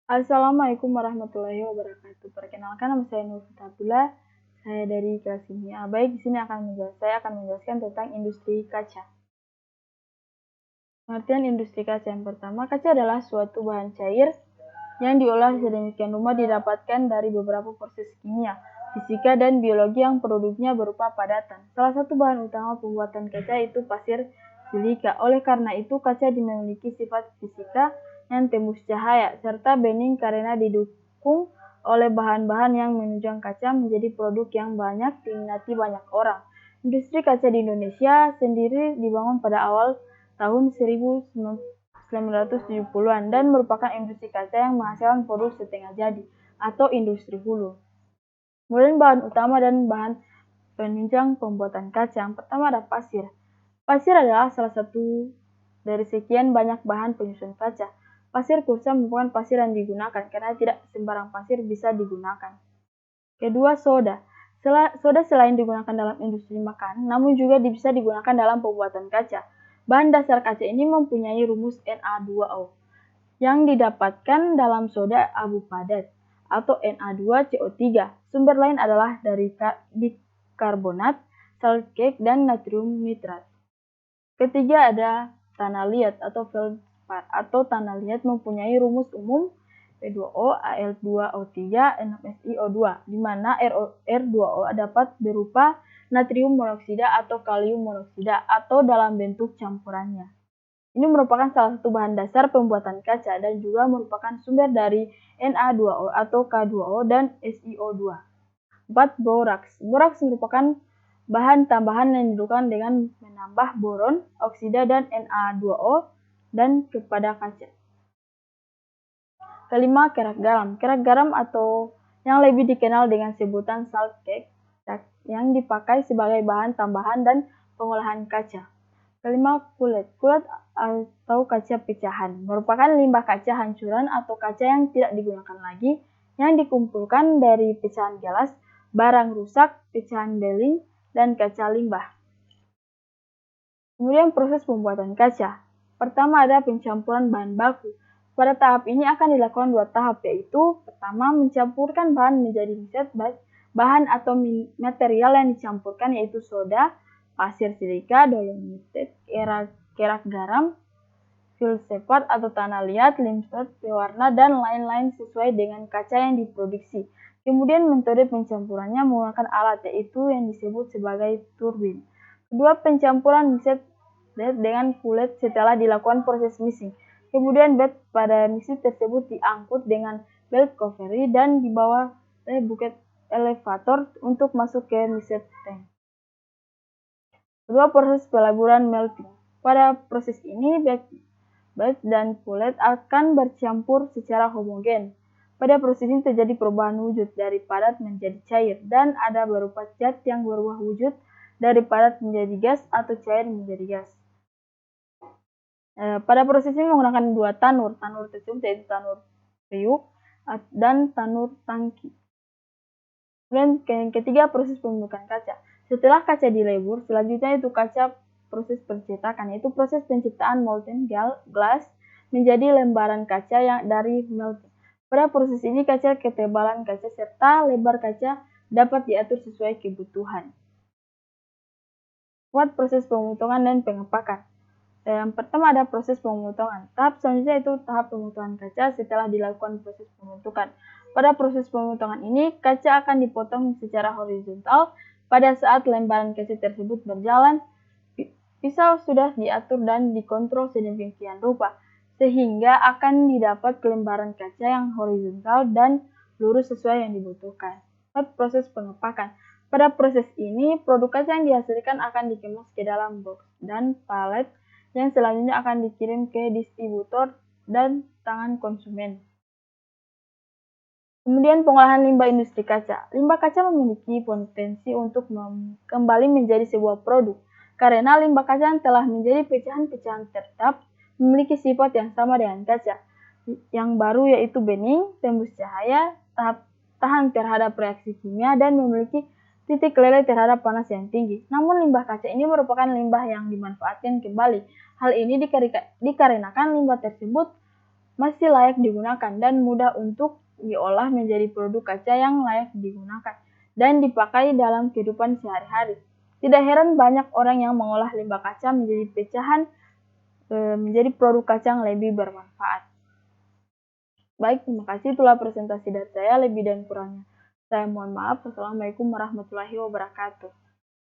Assalamualaikum warahmatullahi wabarakatuh. Perkenalkan, nama saya Nur Fitabula. Saya dari kelas kimia. Baik, di sini saya akan menjelaskan tentang industri kaca. Pengertian industri kaca yang pertama, kaca adalah suatu bahan cair yang diolah sedemikian rupa didapatkan dari beberapa proses kimia, fisika, dan biologi yang produknya berupa padatan. Salah satu bahan utama pembuatan kaca itu pasir silika. Oleh karena itu, kaca memiliki sifat fisika yang tembus cahaya, serta bening karena didukung oleh bahan-bahan yang menunjang kaca menjadi produk yang banyak diminati banyak orang. Industri kaca di Indonesia sendiri dibangun pada awal tahun 1970-an dan merupakan industri kaca yang menghasilkan produk setengah jadi atau industri hulu. Kemudian bahan utama dan bahan penunjang pembuatan kaca. Yang pertama ada pasir. Pasir adalah salah satu dari sekian banyak bahan penyusun kaca. Pasir kursa merupakan pasir yang digunakan karena tidak sembarang pasir bisa digunakan. Kedua, soda. Soda selain digunakan dalam industri makan, namun juga bisa digunakan dalam pembuatan kaca. Bahan dasar kaca ini mempunyai rumus Na2O yang didapatkan dalam soda abu padat atau Na2CO3. Sumber lain adalah dari bikarbonat, salt cake, dan natrium nitrat. Ketiga ada tanah liat atau feldspar atau tanah liat mempunyai rumus umum P2O, Al2O3, NaSiO2, di mana R2O dapat berupa natrium monoksida atau kalium monoksida atau dalam bentuk campurannya. Ini merupakan salah satu bahan dasar pembuatan kaca dan juga merupakan sumber dari Na2O atau K2O dan SiO2. 4. Boraks. Boraks merupakan bahan tambahan yang dilakukan dengan menambah boron, oksida, dan Na2O dan kepada kaca. Kelima, kerak garam. Kerak garam atau yang lebih dikenal dengan sebutan salt cake yang dipakai sebagai bahan tambahan dan pengolahan kaca. Kelima, kulit. Kulit atau kaca pecahan merupakan limbah kaca hancuran atau kaca yang tidak digunakan lagi yang dikumpulkan dari pecahan gelas, barang rusak, pecahan beling, dan kaca limbah. Kemudian proses pembuatan kaca. Pertama ada pencampuran bahan baku. Pada tahap ini akan dilakukan dua tahap, yaitu pertama mencampurkan bahan menjadi mixed. Bahan atau material yang dicampurkan yaitu soda, pasir silika, dolomite, kerak garam, feldspar atau tanah liat, limestone, pewarna, dan lain-lain sesuai dengan kaca yang diproduksi. Kemudian metode pencampurannya menggunakan alat yaitu yang disebut sebagai turbin. Kedua, pencampuran mixed bed dengan kulit setelah dilakukan proses mixing. Kemudian bed pada mixing tersebut diangkut dengan belt covery dan dibawa buket elevator untuk masuk ke mixing tank. Kedua, proses pelaburan melting. Pada proses ini bed dan kulit akan bercampur secara homogen. Pada proses ini terjadi perubahan wujud dari padat menjadi cair dan ada berupa zat yang berubah wujud dari padat menjadi gas atau cair menjadi gas. Pada proses ini menggunakan dua tanur tersebut yaitu tanur periuk dan tanur tangki. Kemudian yang ketiga, proses pembentukan kaca. Setelah kaca dilebur, selanjutnya itu kaca proses pencetakan, yaitu proses penciptaan molten glass menjadi lembaran kaca yang dari melting. Pada proses ini ketebalan kaca serta lebar kaca dapat diatur sesuai kebutuhan. Buat proses pemotongan dan pengepakan. Yang pertama ada proses pemotongan. Tahap selanjutnya itu tahap pemotongan kaca setelah dilakukan proses pemotongan. Pada proses pemotongan ini, kaca akan dipotong secara horizontal. Pada saat lembaran kaca tersebut berjalan, pisau sudah diatur dan dikontrol sedemikian rupa, sehingga akan didapat lembaran kaca yang horizontal dan lurus sesuai yang dibutuhkan. Proses pengepakan. Pada proses ini, produk kaca yang dihasilkan akan dikemas ke dalam box dan palet yang selanjutnya akan dikirim ke distributor dan tangan konsumen. Kemudian pengolahan limbah industri kaca. Limbah kaca memiliki potensi untuk kembali menjadi sebuah produk karena limbah kaca yang telah menjadi pecahan-pecahan tetap memiliki sifat yang sama dengan kaca. Yang baru yaitu bening, tembus cahaya, tahan terhadap reaksi kimia, dan memiliki titik leleh terhadap panas yang tinggi. Namun limbah kaca ini merupakan limbah yang dimanfaatkan kembali. Hal ini dikarenakan limbah tersebut masih layak digunakan dan mudah untuk diolah menjadi produk kaca yang layak digunakan dan dipakai dalam kehidupan sehari-hari. Tidak heran banyak orang yang mengolah limbah kaca menjadi pecahan menjadi produk kaca yang lebih bermanfaat. Baik, terima kasih. Itulah presentasi dari saya. Lebih dan kurangnya saya mohon maaf. Wassalamualaikum warahmatullahi wabarakatuh.